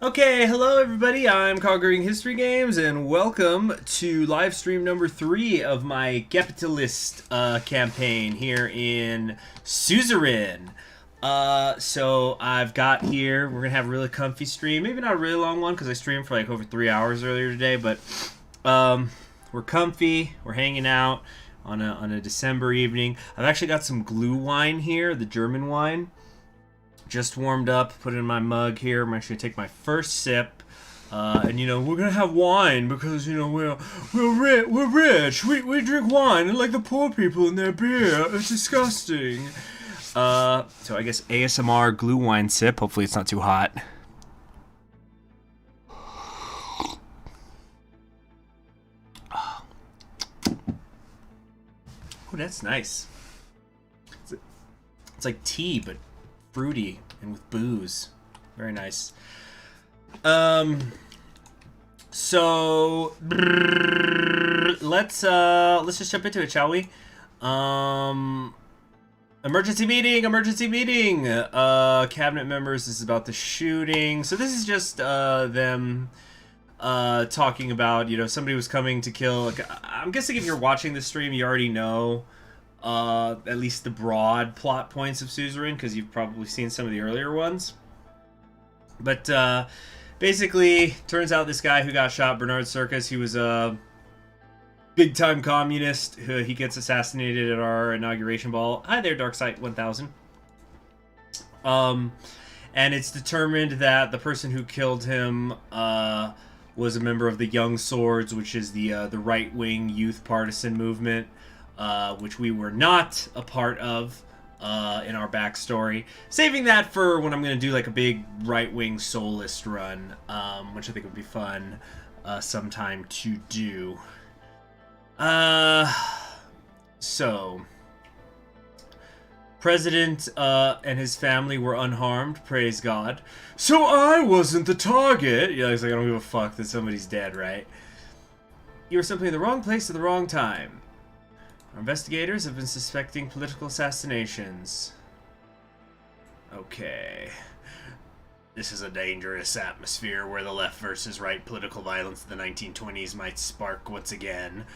Okay, hello everybody. I'm Karl History Games, and welcome to live stream number 3 of my capitalist campaign here in Suzerain. So I've got here. We're gonna have a really comfy stream. Maybe not a really long one because I streamed for like over 3 hours earlier today, but we're comfy. We're hanging out on a December evening. I've actually got some glue wine here, the German wine. Just warmed up, put it in my mug here. I'm actually gonna take my first sip, and you know we're gonna have wine because you know we're rich. We drink wine and like the poor people in their beer. It's disgusting. So I guess ASMR glue wine sip. Hopefully it's not too hot. Oh, that's nice. It's like tea, but fruity and with booze. Very nice. So let's just jump into it, shall we? Emergency meeting. Cabinet members, this is about the shooting. So this is just them talking about, you know, somebody was coming to kill. Like, I'm guessing if you're watching the stream, you already know at least the broad plot points of Suzerain, because you've probably seen some of the earlier ones. But basically, turns out this guy who got shot, Bernard Circus, he was a big-time communist. He gets assassinated at our inauguration ball. Hi there, Darksight 1000. And it's determined that the person who killed him was a member of the Young Swords, which is the right-wing youth partisan movement. Which we were not a part of in our backstory. Saving that for when I'm going to do like a big right-wing soulist run, which I think would be fun sometime to do. So, President and his family were unharmed, praise God. So I wasn't the target. Yeah, he's like, I don't give a fuck that somebody's dead, right? You were simply in the wrong place at the wrong time. Our investigators have been suspecting political assassinations. Okay. This is a dangerous atmosphere where the left versus right political violence of the 1920s might spark once again.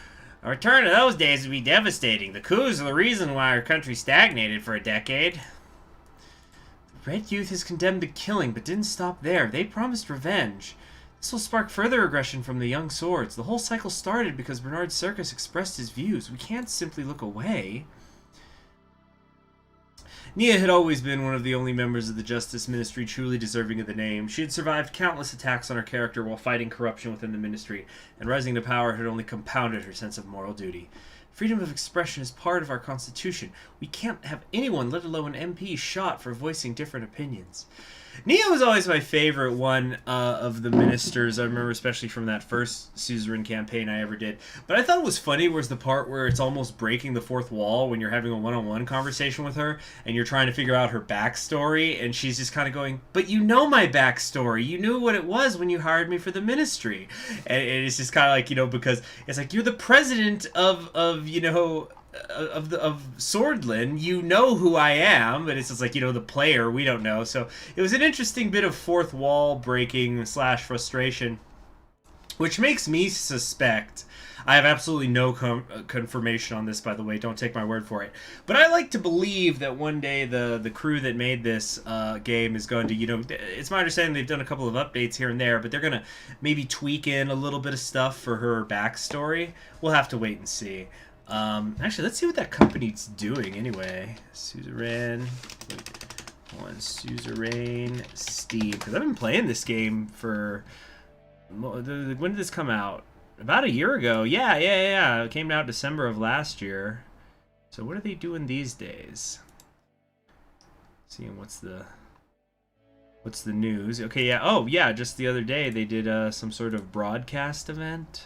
A return to those days would be devastating. The coups are the reason why our country stagnated for a decade. The Red Youth has condemned the killing, but didn't stop there. They promised revenge. This will spark further aggression from the Young Swords. The whole cycle started because Bernard Circus expressed his views. We can't simply look away. Nia had always been one of the only members of the Justice Ministry truly deserving of the name. She had survived countless attacks on her character while fighting corruption within the ministry, and rising to power had only compounded her sense of moral duty. Freedom of expression is part of our Constitution. We can't have anyone, let alone an MP, shot for voicing different opinions. Nia was always my favorite one of the ministers. I remember especially from that first Suzerain campaign I ever did. But I thought it was funny was the part where it's almost breaking the fourth wall when you're having a one-on-one conversation with her and you're trying to figure out her backstory, and she's just kind of going, but you know my backstory. You knew what it was when you hired me for the ministry. And it's just kind of like, you know, because it's like, you're the president of you know, of Swordland, you know who I am, but it's just like, you know, the player, we don't know. So it was an interesting bit of fourth wall breaking / frustration, which makes me suspect, I have absolutely no confirmation on this, by the way, don't take my word for it, but I like to believe that one day the crew that made this game is going to, you know, it's my understanding they've done a couple of updates here and there, but they're going to maybe tweak in a little bit of stuff for her backstory. We'll have to wait and see. Actually, let's see what that company's doing anyway. Suzerain. Suzerain Steam. Because I've been playing this game for... When did this come out? About a year ago. Yeah. It came out December of last year. So what are they doing these days? Seeing what's the news. Okay, yeah. Oh, yeah, just the other day they did some sort of broadcast event.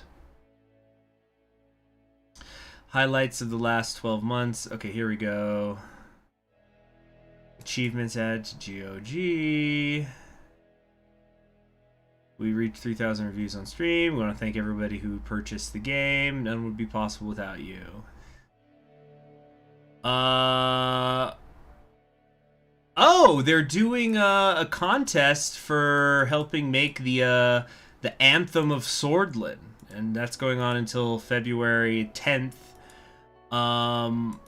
Highlights of the last 12 months. Okay, here we go. Achievements added to GOG. We reached 3,000 reviews on stream. We want to thank everybody who purchased the game. None would be possible without you. Oh, they're doing a contest for helping make the Anthem of Swordland, and that's going on until February 10th. Um,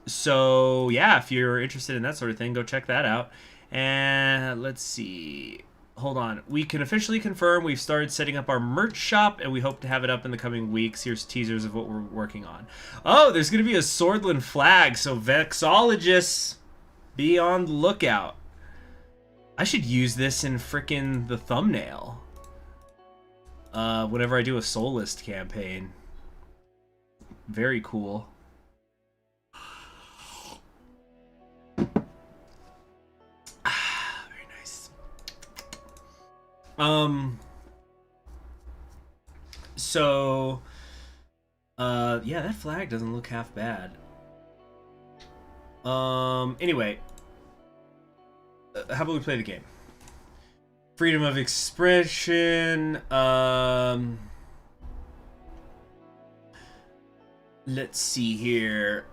so yeah, if you're interested in that sort of thing, go check that out. And let's see. Hold on. We can officially confirm we've started setting up our merch shop, and we hope to have it up in the coming weeks. Here's teasers of what we're working on. Oh, there's going to be a Swordland flag, so Vexologists, be on the lookout. I should use this in frickin' the thumbnail. Whenever I do a Soul List campaign. Very cool. Very nice. So, yeah, that flag doesn't look half bad. Anyway, how about we play the game? Freedom of expression. Let's see here.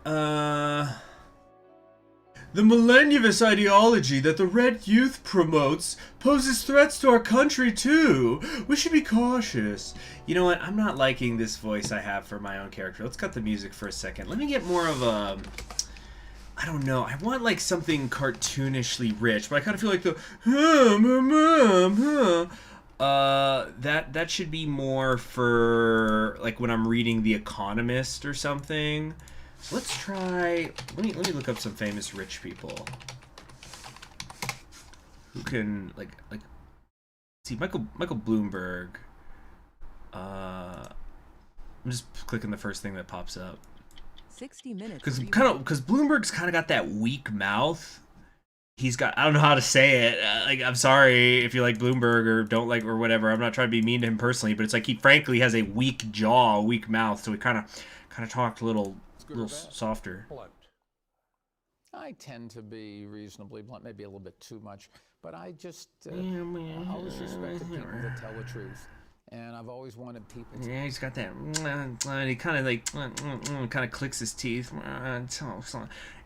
The millennialist ideology that the Red Youth promotes poses threats to our country, too. We should be cautious. You know what? I'm not liking this voice I have for my own character. Let's cut the music for a second. Let me get more of a... I don't know. I want, like, something cartoonishly rich, but I kind of feel like the... that should be more for, like, when I'm reading The Economist or something. So let's try. Let me look up some famous rich people who can like see Michael Bloomberg. I'm just clicking the first thing that pops up. 60 minutes. Because Bloomberg's kind of got that weak mouth. He's got, I don't know how to say it. Like, I'm sorry if you like Bloomberg or don't like or whatever. I'm not trying to be mean to him personally, but it's like he frankly has a weak jaw, a weak mouth, so he kind of talked a little softer. Blunt. I tend to be reasonably blunt, maybe a little bit too much, but I just always respected people that tell the truth, and I've always wanted people to... Yeah, he's got that, and he kind of like, kind of clicks his teeth, and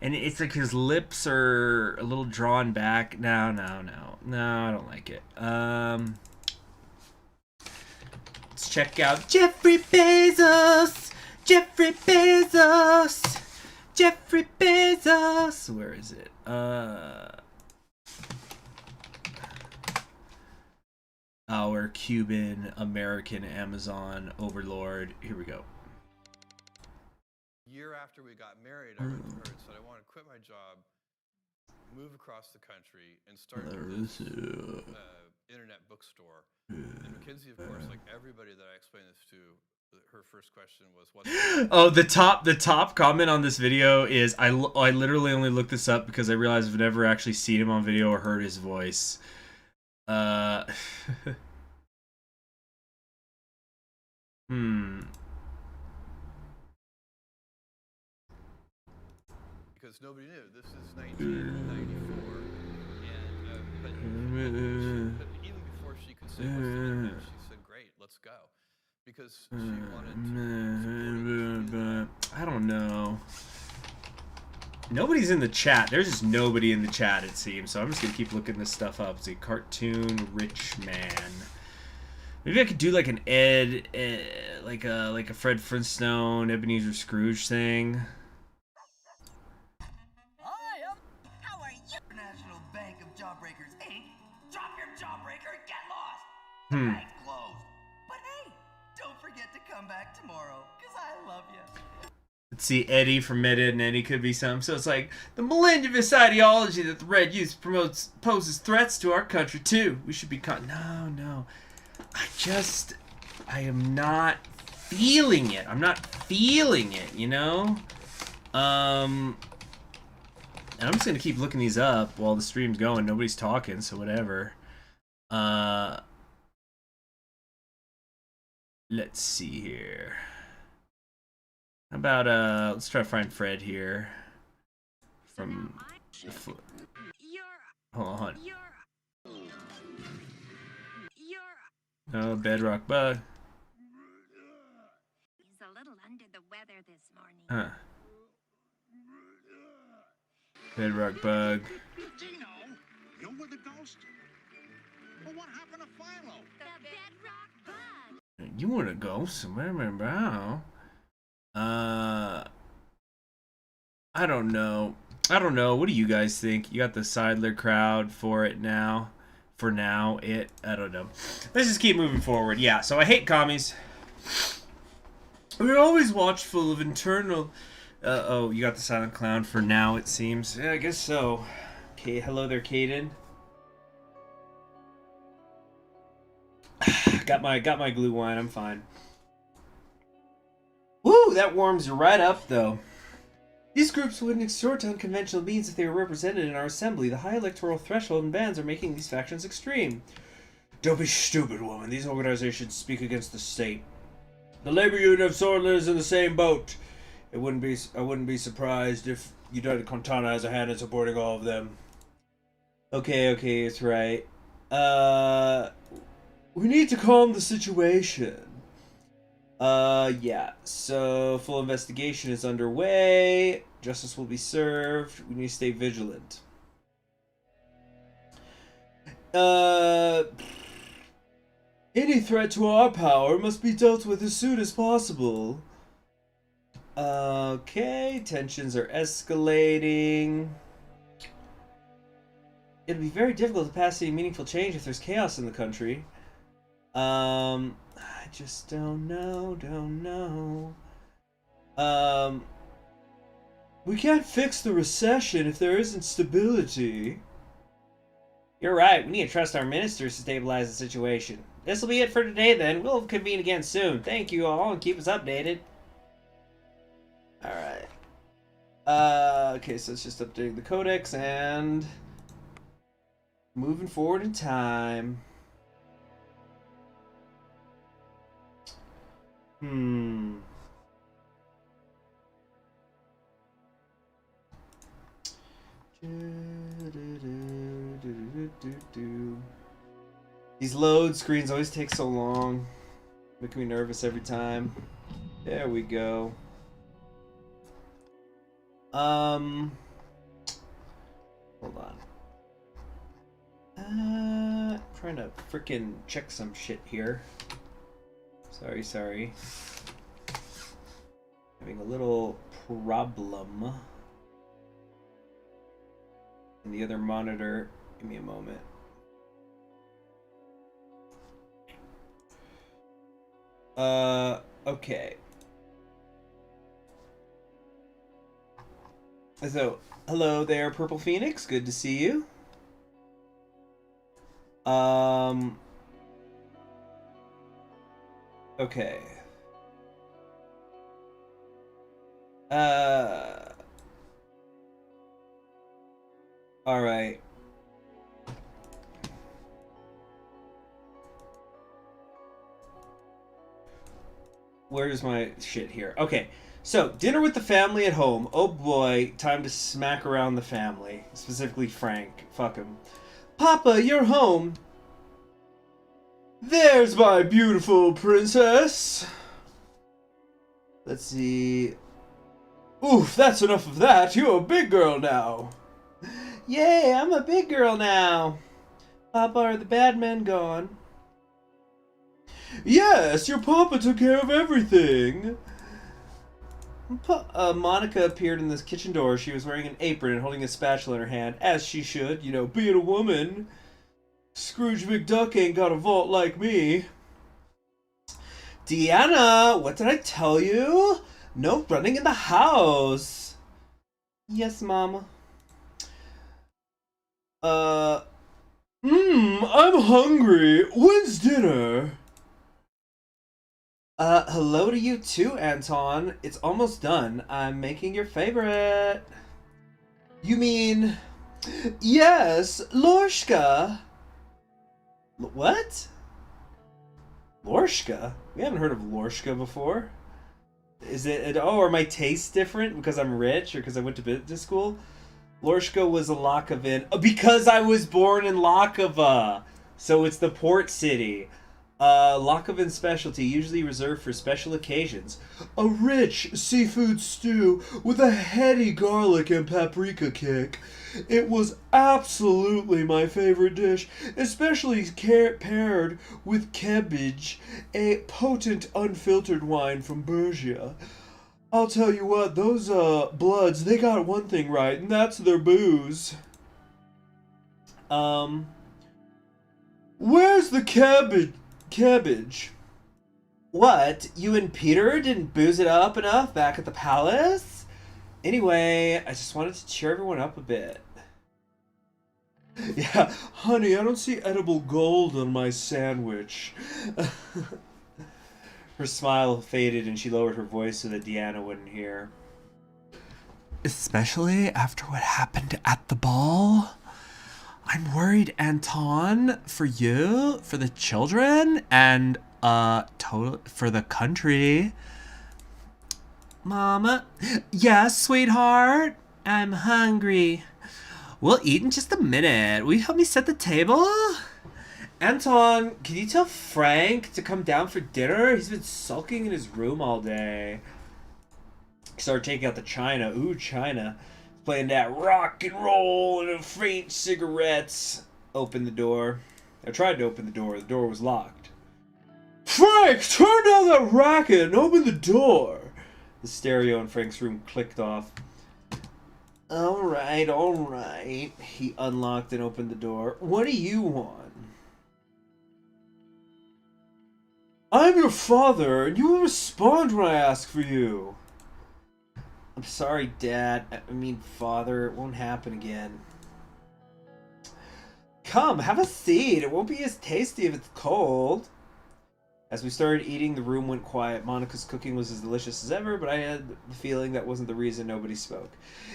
it's like his lips are a little drawn back. No, I don't like it. Let's check out Jeffrey Bezos. Jeffrey Bezos! Jeffrey Bezos! Where is it? Our Cuban American Amazon overlord. Here we go. Year after we got married, I wrote to her and said I want to quit my job, move across the country, and start this internet bookstore. And Mackenzie, of course, like everybody that I explained this to, her first question was, "What?" Oh, the top comment on this video is I literally only looked this up because I realized I've never actually seen him on video or heard his voice. Because nobody knew. This is 1994, and but even before she could say what's the nickname, she said, "Great, let's go." Because she wanted to... I don't know. Nobody's in the chat. There's just nobody in the chat, it seems. So I'm just gonna keep looking this stuff up. It's a cartoon rich man. Maybe I could do like an like a Fred Flintstone, Ebenezer Scrooge thing. How are you? National Bank of Jawbreakers Inc. Drop your jawbreaker and get lost. Bank closed. But hey, don't forget to come back tomorrow, because I love you. Let's see, Eddie from Meta and Eddie could be some. So it's like, the millennialist ideology that the Red Youth promotes poses threats to our country, too. We should be No. I am not feeling it. I'm not feeling it, you know? And I'm just going to keep looking these up while the stream's going. Nobody's talking, so whatever. Let's see here. How about, let's try to find Fred here. From... Hold on. Oh, Bedrock Bug. He's a little under the weather this morning. Huh. Bedrock Bug. ghost? Well, what happened to Philo? The bedrock bug. You want to go somewhere, remember? I don't know. What do you guys think? You got the Seidler crowd for it now. For now, I don't know. Let's just keep moving forward. Yeah, so I hate commies. We're always watchful of internal... oh, you got the silent clown for now, it seems. Yeah, I guess so. Okay, hello there, Caden. got my glue wine, I'm fine. Woo, that warms you right up, though. These groups wouldn't extort to unconventional means if they were represented in our assembly. The high electoral threshold and bans are making these factions extreme. Don't be stupid, woman. These organizations speak against the state. The labor union of Swordler is in the same boat. I wouldn't be surprised if United Quintana has a hand in supporting all of them. Okay, it's right. We need to calm the situation. Yeah, so full investigation is underway. Justice will be served. We need to stay vigilant. Any threat to our power must be dealt with as soon as possible. Okay, tensions are escalating. It'll be very difficult to pass any meaningful change if there's chaos in the country. I just don't know. We can't fix the recession if there isn't stability. You're right, we need to trust our ministers to stabilize the situation. This'll be it for today then. We'll convene again soon. Thank you all and keep us updated. Alright. Okay, so it's just updating the codex and moving forward in time. These load screens always take so long. Making me nervous every time. There we go. Hold on. Trying to frickin' check some shit here. Sorry. Having a little problem. In the other monitor. Give me a moment. Okay. So, hello there, Purple Phoenix. Good to see you. Okay. Alright. Where's my shit here? Okay. So, dinner with the family at home. Oh boy, time to smack around the family. Specifically Frank. Fuck him. Papa, you're home. There's my beautiful princess. Let's see. Oof, that's enough of that. You're a big girl now. Yay, I'm a big girl now. Papa, are the bad men gone? Yes, your papa took care of everything. Monica appeared in the kitchen door. She was wearing an apron and holding a spatula in her hand, as she should, you know, being a woman. Scrooge McDuck ain't got a vault like me. Deanna, what did I tell you? No running in the house. Yes, Mama. I'm hungry. When's dinner? Hello to you too, Anton. It's almost done. I'm making your favorite. You mean... Yes, Lorshka. What? Lorshka? We haven't heard of Lorshka before. Is it... Oh, are my tastes different because I'm rich or because I went to business school? Lorshka was a Lakovin. Because I was born in Lakova. So it's the port city. Lockevan specialty, usually reserved for special occasions. A rich seafood stew with a heady garlic and paprika kick. It was absolutely my favorite dish, especially paired with cabbage, a potent unfiltered wine from Bergia. I'll tell you what, those Bloods, they got one thing right, and that's their booze. Where's the cabbage? What? You and Peter didn't booze it up enough back at the palace? Anyway, I just wanted to cheer everyone up a bit. Yeah, honey, I don't see edible gold on my sandwich. Her smile faded and she lowered her voice so that Deanna wouldn't hear. Especially after what happened at the ball? I'm worried, Anton, for you, for the children, and for the country. Mama? Yes, sweetheart? I'm hungry. We'll eat in just a minute. Will you help me set the table? Anton, can you tell Frank to come down for dinner? He's been sulking in his room all day. Started taking out the china. Ooh, china. Playing that rock and roll and a faint cigarettes. Open the door. I tried to open the door. The door was locked. Frank, turn down that racket and open the door. The stereo in Frank's room clicked off. All right. He unlocked and opened the door. What do you want? I'm your father, and you will respond when I ask for you. I'm sorry, Dad. I mean, Father. It won't happen again. Come, have a seat. It won't be as tasty if it's cold. As we started eating, the room went quiet. Monica's cooking was as delicious as ever, but I had the feeling that wasn't the reason nobody spoke.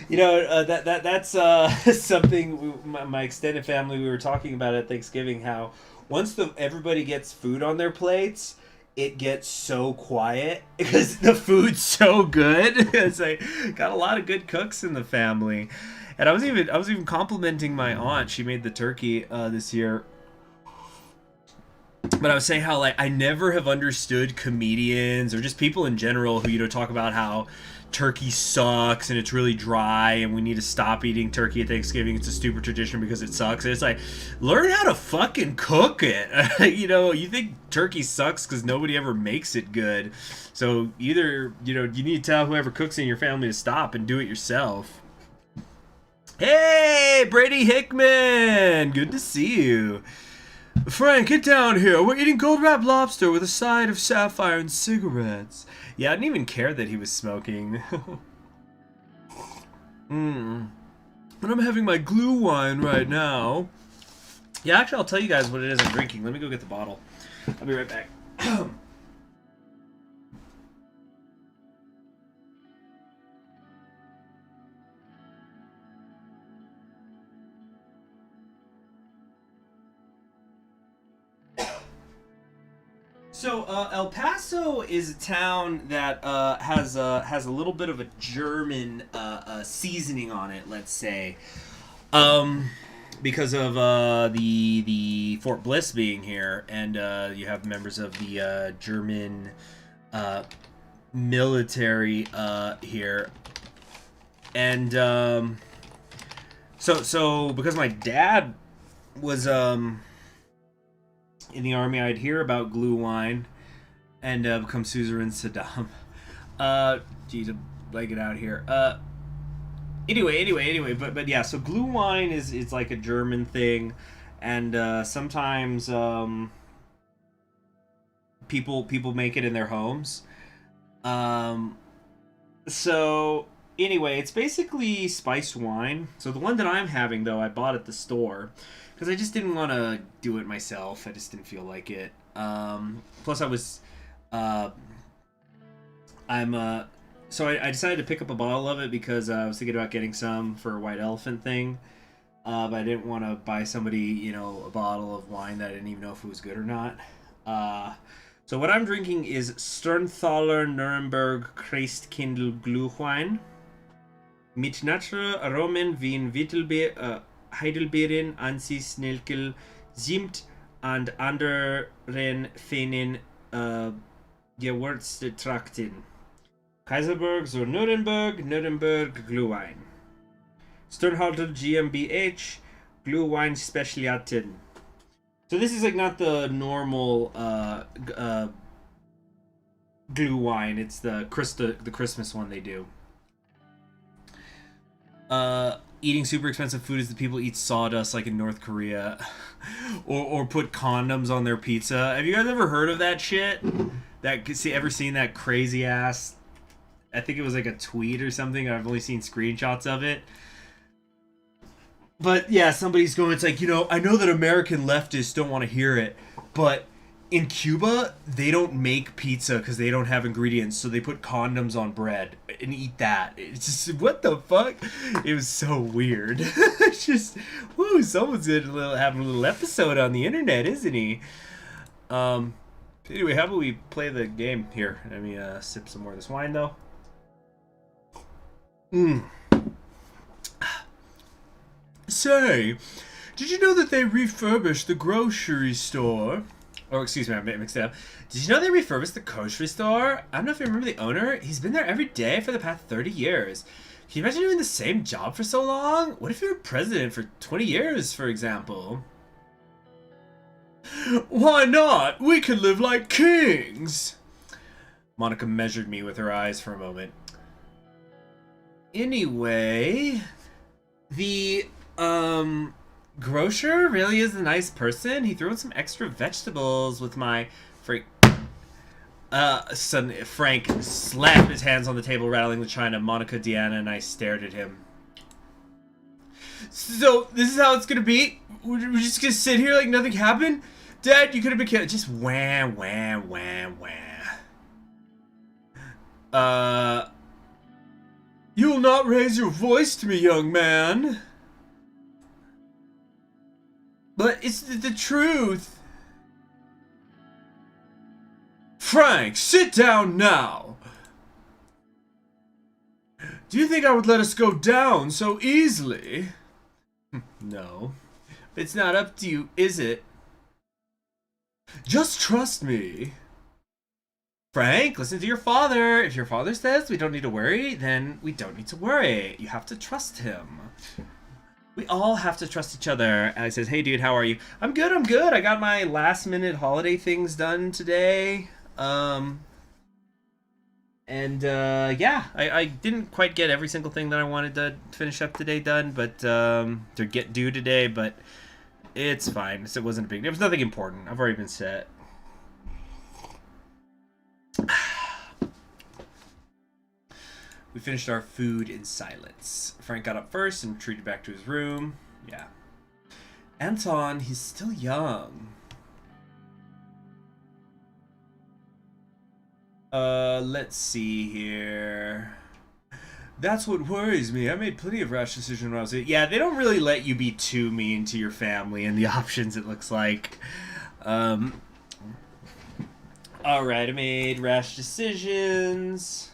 You know, that's something my extended family, we were talking about at Thanksgiving, how once everybody gets food on their plates, it gets so quiet because the food's so good. It's like, got a lot of good cooks in the family. And I was even complimenting my aunt. She made the turkey this year. But I was saying how, like, I never have understood comedians or just people in general who, talk about how turkey sucks and it's really dry and we need to stop eating turkey at Thanksgiving. It's a stupid tradition because it sucks. And it's like, learn how to fucking cook it. You think turkey sucks because nobody ever makes it good. So either, you need to tell whoever cooks in your family to stop and do it yourself. Hey, Brady Hickman! Good to see you. Frank, get down here. We're eating cold wrapped lobster with a side of sapphire and cigarettes. Yeah, I didn't even care that he was smoking. But I'm having my glue wine right now. Yeah, actually, I'll tell you guys what it is I'm drinking. Let me go get the bottle. I'll be right back. So El Paso is a town that has a little bit of a German seasoning on it, let's say, because of the Fort Bliss being here, and you have members of the German military here, and so because my dad was in the army, I'd hear about glue wine and become Suzerain Saddam. Geez, I'm blanking out here. Anyway, but yeah, so glue wine is like a German thing, and sometimes people make it in their homes. So anyway, it's basically spiced wine. So the one that I'm having, though, I bought at the store because I just didn't want to do it myself. I just didn't feel like it. Plus, I was, so I decided to pick up a bottle of it because I was thinking about getting some for a white elephant thing. But I didn't want to buy somebody, a bottle of wine that I didn't even know if it was good or not. So what I'm drinking is Sternenthaler Nuremberg Christkindl Glühwein mit natural Aromen wie in Heidelbeeren, Ansis, Nelkel, Zimt, and anderen feinen Gewürztrakten. Kaiserburg zur Nuremberg, Nuremberg Glühwein. Sternhalter GmbH, Glühwein Spezialitäten. So this is like not the normal Glühwein. It's the Christmas one they do. Eating super expensive food is the people eat sawdust like in North Korea, or put condoms on their pizza. Have you guys ever heard of that shit? Ever seen that crazy ass? I think it was like a tweet or something. I've only seen screenshots of it. But yeah, somebody's going, it's like, I know that American leftists don't want to hear it, but in Cuba, they don't make pizza because they don't have ingredients, so they put condoms on bread and eat that. It's just, what the fuck? It was so weird. It's just, whoo, someone's having a little episode on the internet, isn't he? Anyway, how about we play the game here? Let me sip some more of this wine, though. Say, did you know that they refurbished the grocery store? Oh, excuse me, I mixed it up. Did you know they refurbished the grocery store? I don't know if you remember the owner. He's been there every day for the past 30 years. Can you imagine doing the same job for so long? What if you were president for 20 years, for example? Why not? We could live like kings. Monica measured me with her eyes for a moment. Anyway, the grocer really is a nice person. He threw in some extra vegetables with my son. Frank slapped his hands on the table, rattling the china. Monica, Deanna, and I stared at him. So this is how it's gonna be? We're just gonna sit here like nothing happened? Dad, you could have been killed. Just wah, wah, wah, wah. You'll not raise your voice to me, young man. But it's the truth. Frank, sit down now. Do you think I would let us go down so easily? No. It's not up to you, is it? Just trust me. Frank, listen to your father. If your father says we don't need to worry, then we don't need to worry. You have to trust him. We all have to trust each other. Alex says, hey dude, how are you? I'm good, I'm good. I got my last minute holiday things done today. Yeah, I didn't quite get every single thing that I wanted to finish up today done, but to get due today, but it's fine. It wasn't a big deal. It was nothing important. I've already been set. We finished our food in silence. Frank got up first and retreated back to his room. Yeah. Anton, he's still young. Let's see here. That's what worries me. I made plenty of rash decisions when I was 8. Yeah, they don't really let you be too mean to your family and the options, it looks like. Alright, I made rash decisions.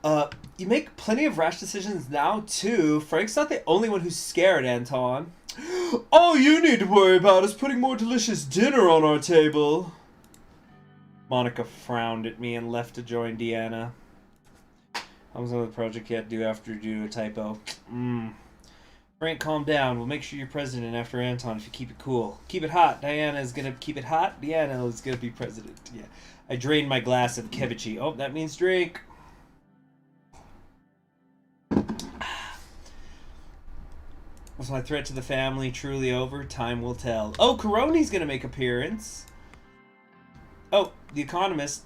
You make plenty of rash decisions now, too. Frank's not the only one who's scared, Anton. All you need to worry about is putting more delicious dinner on our table. Monica frowned at me and left to join Deanna. I was on the project yet due after do a typo. Frank, calm down. We'll make sure you're president after Anton if you keep it cool. Keep it hot. Diana is gonna keep it hot. Deanna is gonna be president. Yeah. I drained my glass of Kevichi. Oh, that means drink. Was my threat to the family truly over? Time will tell. Oh, Coroni's gonna make appearance. Oh, The Economist.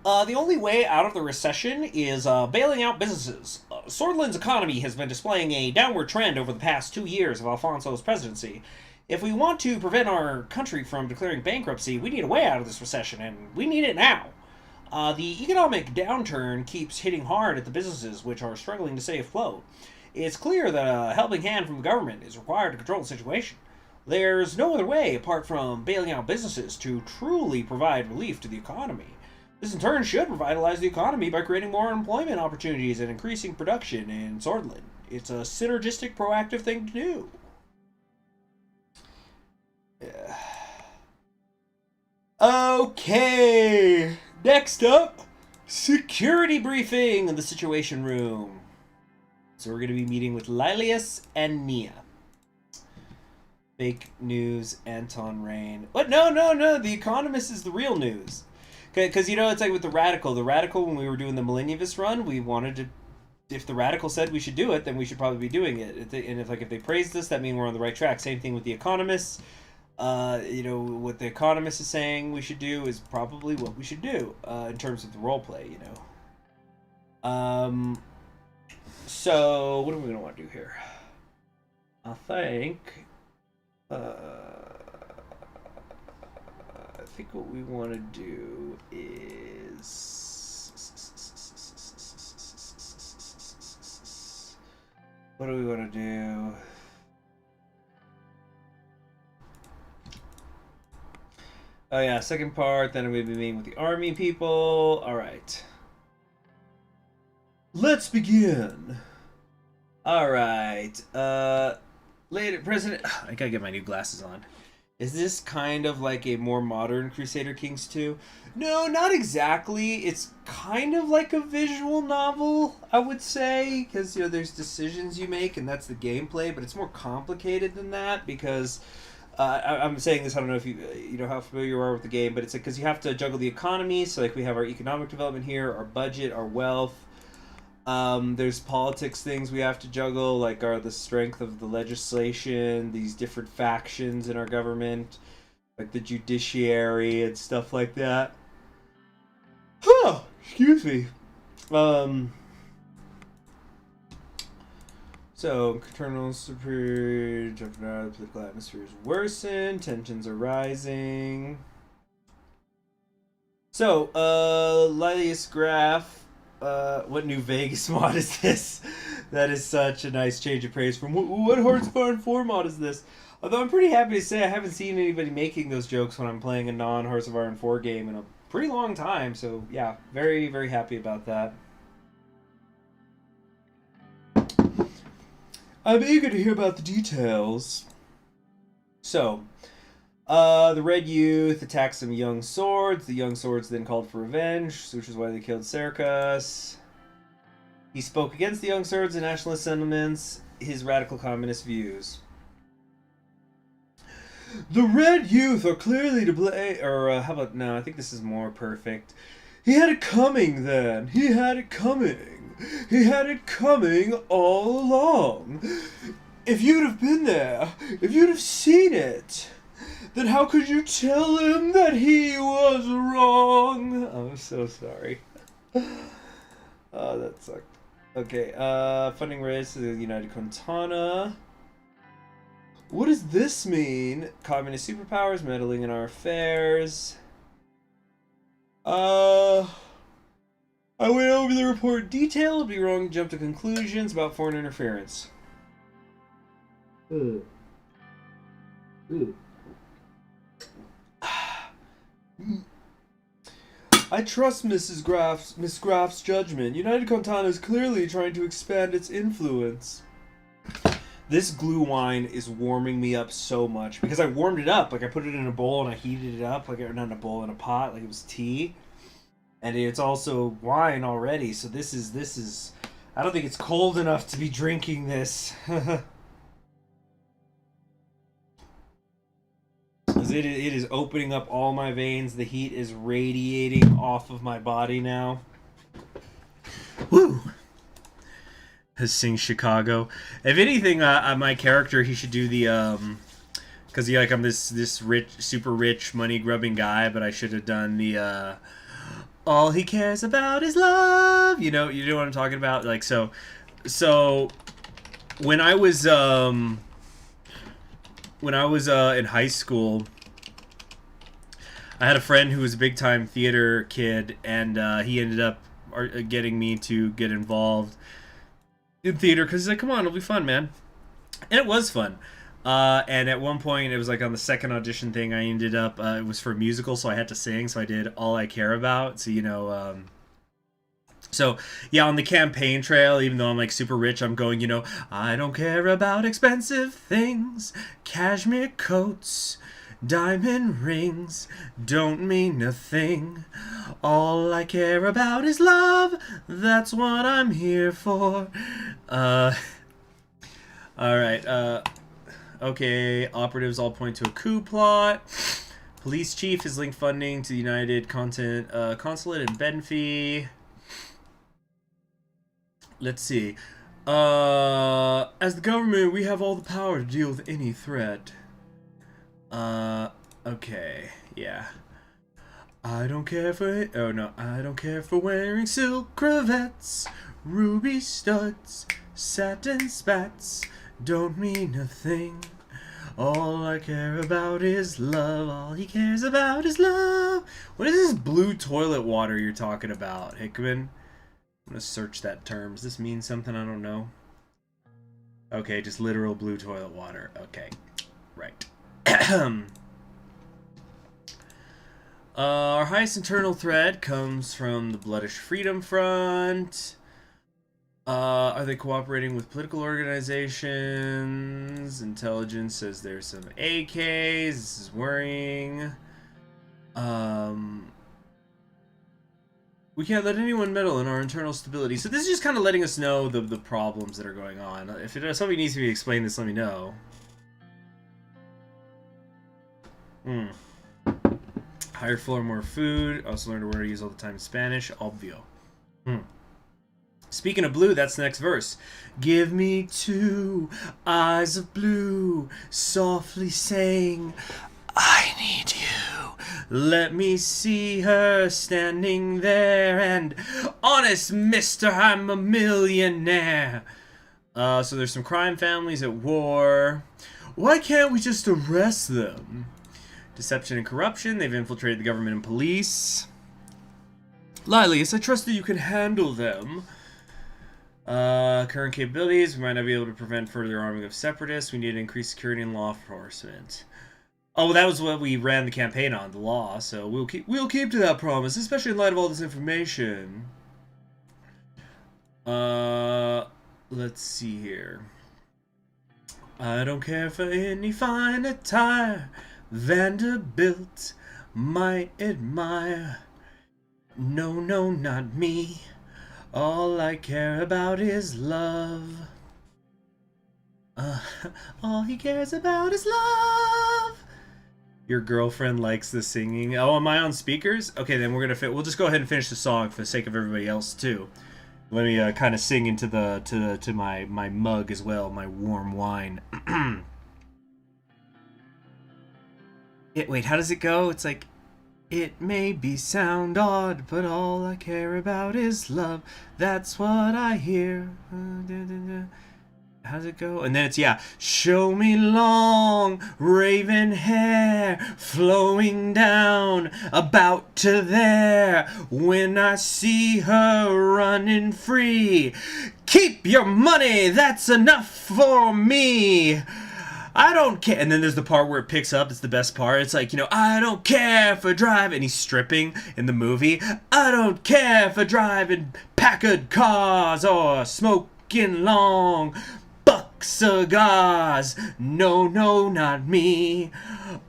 The only way out of the recession is bailing out businesses. Swordland's economy has been displaying a downward trend over the past 2 years of Alfonso's presidency. If we want to prevent our country from declaring bankruptcy, we need a way out of this recession, and we need it now. The economic downturn keeps hitting hard at the businesses which are struggling to stay afloat. It's clear that a helping hand from the government is required to control the situation. There's no other way apart from bailing out businesses to truly provide relief to the economy. This in turn should revitalize the economy by creating more employment opportunities and increasing production in Swordland. It's a synergistic, proactive thing to do. Yeah. Okay. Next up, security briefing in the Situation Room. So we're going to be meeting with Lilius and Nia. Fake news, Anton Rain. What? No. The Economist is the real news. Because, you know, it's like with the Radical. The Radical, when we were doing the Millennialist run, we wanted to... If the Radical said we should do it, then we should probably be doing it. And if they praised us, that means we're on the right track. Same thing with the Economist. You know, what the Economist is saying we should do is probably what we should do in terms of the role play, you know. So, what are we going to want to do here? I think what we want to do is... What do we want to do? Oh yeah, second part, then we'll be meeting with the army people. Alright. Let's begin. Alright. Later, President... I gotta get my new glasses on. Is this kind of like a more modern Crusader Kings 2? No, not exactly. It's kind of like a visual novel, I would say. Because, you know, there's decisions you make, and that's the gameplay. But it's more complicated than that, because... I'm saying this, I don't know if you know how familiar you are with the game, but it's because you have to juggle the economy. So, like, we have our economic development here, our budget, our wealth. There's politics things we have to juggle, like the strength of the legislation, these different factions in our government, like the judiciary and stuff like that. Oh, excuse me. So, internal superior, jumping out of the political atmosphere is worsened, tensions are rising. So, Lilius Graph, what new Vegas mod is this? That is such a nice change of praise from what Hearts of Iron 4 mod is this? Although I'm pretty happy to say I haven't seen anybody making those jokes when I'm playing a non-Hearts of Iron 4 game in a pretty long time, so yeah, very, very happy about that. I'm eager to hear about the details. So, the Red Youth attacked some young swords. The young swords then called for revenge, which is why they killed Cercas. He spoke against the young swords and nationalist sentiments, his radical communist views. The Red Youth are clearly to blame, or how about, no, I think this is more perfect. He had it coming then. He had it coming. He had it coming all along. If you'd have been there, if you'd have seen it, then how could you tell him that he was wrong? I'm so sorry. Oh, that sucked. Okay, funding raised to the United Quintana. What does this mean? Communist superpowers meddling in our affairs. I went over the report in detail. It'd be wrong to jump to conclusions about foreign interference. I trust Miss Graff's judgment. United Quintana is clearly trying to expand its influence. This glue wine is warming me up so much because I warmed it up. Like I put it in a bowl and I heated it up, like not in a bowl, in a pot, like it was tea. And it's also wine already, so this is I don't think it's cold enough to be drinking this. It is opening up all my veins. The heat is radiating off of my body now. Woo! Sing Chicago. If anything, my character, he should do the because I'm this rich, super rich, money grubbing guy, but I should have done the all he cares about is love. You know what I'm talking about? Like so when I was in high school, I had a friend who was a big time theater kid, and he ended up getting me to get involved in theater because he's like, come on, it'll be fun, man. And it was fun. And at one point, it was like on the second audition thing, I ended up, it was for a musical, so I had to sing, so I did All I Care About. So, so yeah, on the campaign trail, even though I'm like super rich, I'm going, I don't care about expensive things, cashmere coats, Diamond rings don't mean a thing. All I care about is love. That's what I'm here for. Alright, okay, operatives all point to a coup plot. Police chief is linked funding to the United Consulate in Benfey. Let's see. As the government, we have all the power to deal with any threat. Okay, yeah. I don't care for I don't care for wearing silk cravats, ruby studs, satin spats. Don't mean a thing. All I care about is love. All he cares about is love. What is this blue toilet water you're talking about, Hickman? I'm gonna search that term. Does this mean something I don't know? Okay, just literal blue toilet water. Okay, right. Our highest internal threat comes from the Bloodish Freedom Front. Are they cooperating with political organizations? Intelligence says there's some AKs. This is worrying. We can't let anyone meddle in our internal stability. So this is just kind of letting us know the problems that are going on. If something needs to be explained, this let me know. Higher floor, more food. Also learned a word to use all the time in Spanish. Obvio. Speaking of blue, that's the next verse. Give me 2 eyes of blue, softly saying, I need you. Let me see her standing there, and honest mister, I'm a millionaire. So there's some crime families at war. Why can't we just arrest them? Deception and corruption. They've infiltrated the government and police. Lilius, I trust that you can handle them. Current capabilities. We might not be able to prevent further arming of separatists. We need to increase security and law enforcement. Oh, that was what we ran the campaign on, the law. So we'll keep to that promise, especially in light of all this information. Let's see here. I don't care for any fine attire. Vanderbilt might admire. No, no, not me. All I care about is love. All he cares about is love. Your girlfriend likes the singing. Oh, am I on speakers? Okay, then we'll just go ahead and finish the song for the sake of everybody else too. Let me kind of sing into to my mug as well, my warm wine. Wait, how does it go? It's like, it may sound odd, but all I care about is love. That's what I hear. How's it go? And then it's, yeah. Show me long, raven hair, flowing down, about to there. When I see her running free, keep your money, that's enough for me. I don't care. And then there's the part where it picks up. It's the best part. It's like, I don't care for driving. And he's stripping in the movie. I don't care for driving Packard cars or smoking long buck cigars. No, no, not me.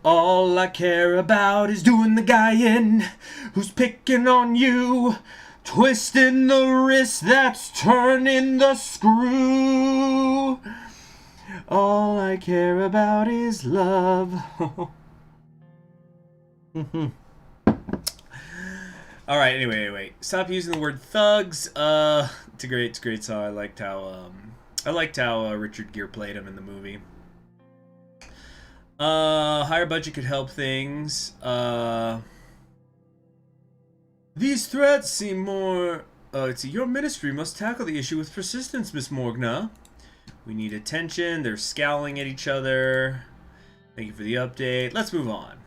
All I care about is doing the guy in who's picking on you. Twisting the wrist that's turning the screw. All I care about is love. Alright, anyway. Stop using the word thugs. It's a great song. I liked how Richard Gere played him in the movie. Higher budget could help things. These threats seem more... let's see. Your ministry must tackle the issue with persistence, Miss Morgna. We need attention. They're scowling at each other. Thank you for the update. Let's move on.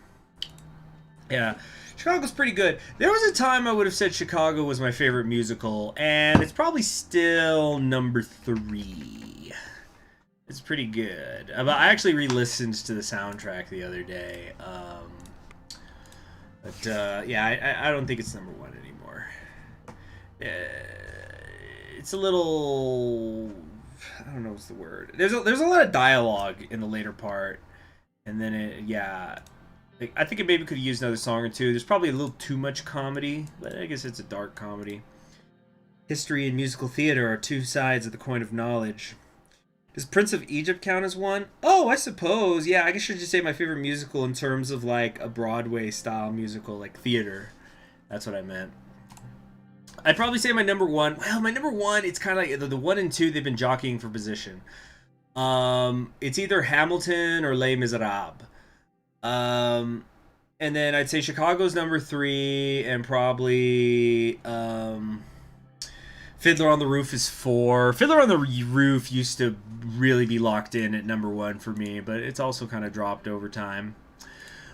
Yeah, Chicago's pretty good. There was a time I would have said Chicago was my favorite musical, and it's probably still number 3. It's pretty good. I actually re-listened to the soundtrack the other day. Yeah, I don't think it's number 1 anymore. It's a little... I don't know what's the word. There's a lot of dialogue in the later part, and then Like, I think it maybe could use another song or two. There's probably a little too much comedy, but I guess it's a dark comedy. History and musical theater are two sides of the coin of knowledge. Does Prince of Egypt count as one? Oh, I suppose. Yeah, I guess I should just say my favorite musical in terms of like a Broadway style musical, like theater. That's what I meant. I'd probably say my number one. Well, my number one, it's kind of like the 1 and 2. They've been jockeying for position. It's either Hamilton or Les Miserables. And then I'd say Chicago's number 3, and probably Fiddler on the Roof is 4. Fiddler on the Roof used to really be locked in at number 1 for me, but it's also kind of dropped over time.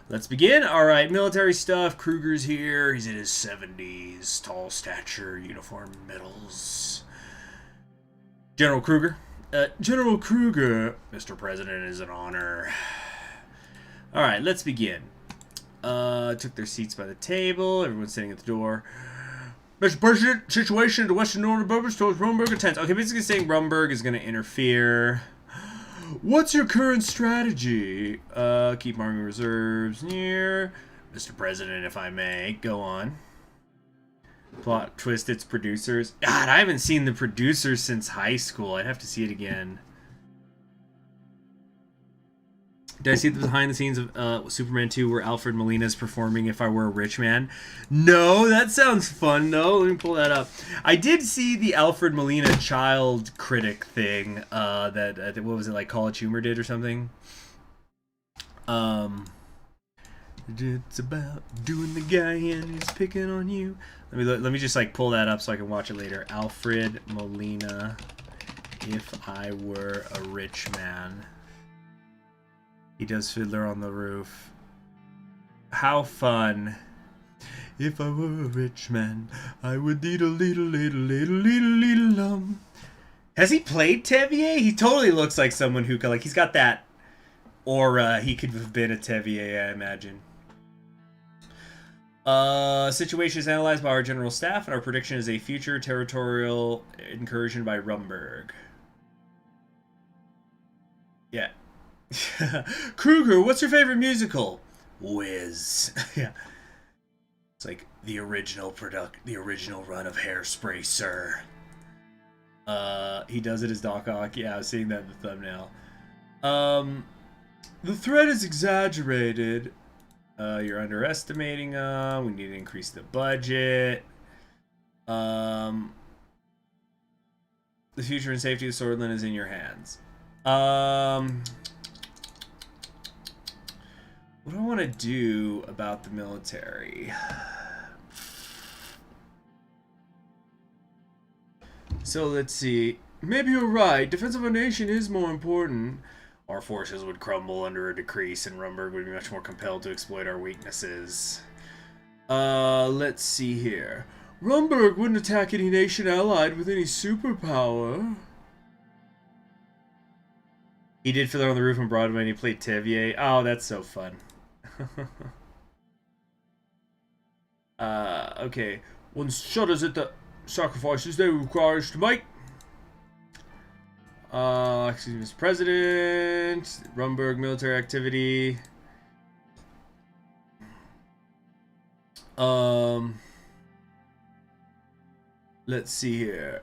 Let's begin. All right, military stuff. Kruger's here. He's in his 70s. Tall stature, uniform, medals. General Kruger. General Kruger. Mr. President, is an honor. All right, let's begin. Took their seats by the table. Everyone's sitting at the door. Mr. President, situation in the western northern burbs towards Rumberg intense. Okay, basically saying Rumberg is going to interfere. What's your current strategy? Keep army reserves near. Mr. President, if I may. Go on. Plot twist its producers. God, I haven't seen the producers since high school. I'd have to see it again. Did I see the behind the scenes of Superman 2 where Alfred Molina is performing If I Were a Rich Man? No, that sounds fun though. Let me pull that up. I did see the Alfred Molina child critic thing that what was it, like College Humor did or something? It's about doing the guy and he's picking on you. Let me just like pull that up so I can watch it later. Alfred Molina, If I Were a Rich Man. He does Fiddler on the Roof. How fun. If I were a rich man, I would diddle-diddle-diddle-diddle-diddle-diddle-dum. Has he played Tevier? He totally looks like someone who could, like, he's got that aura. He could have been a Tevier, I imagine. Situation is analyzed by our general staff, and our prediction is a future territorial incursion by Rumberg. Yeah. Kruger, what's your favorite musical? Whiz. Yeah. It's like the original run of Hairspray, sir. He does it as Doc Ock. Yeah, I was seeing that in the thumbnail. The threat is exaggerated. You're underestimating them. We need to increase the budget. The future and safety of Swordland is in your hands. What do I want to do about the military? So let's see. Maybe you're right. Defense of a nation is more important. Our forces would crumble under a decrease, and Rumberg would be much more compelled to exploit our weaknesses. Let's see here. Rumberg wouldn't attack any nation allied with any superpower. He did Fiddler on the Roof on Broadway, and he played Tevier. Oh, that's so fun. Okay. One shudders at the sacrifices they require us to make. Excuse me, Mr. President. Rumberg military activity. Let's see here.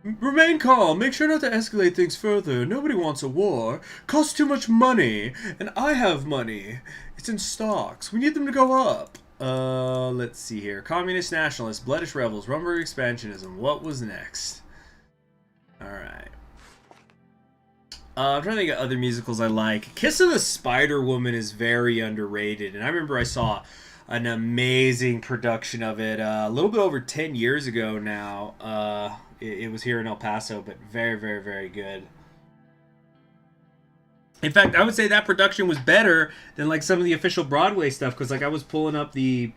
Remain calm. Make sure not to escalate things further. Nobody wants a war. Costs too much money. And I have money. It's in stocks. We need them to go up. Let's see here. Communist nationalists, bloodish rebels, Rumberg expansionism. What was next? Alright. I'm trying to think of other musicals I like. Kiss of the Spider Woman is very underrated. And I remember I saw an amazing production of it a little bit over 10 years ago now. It was here in El Paso, but very, very, very good. In fact, I would say that production was better than like some of the official Broadway stuff, because like I was pulling up I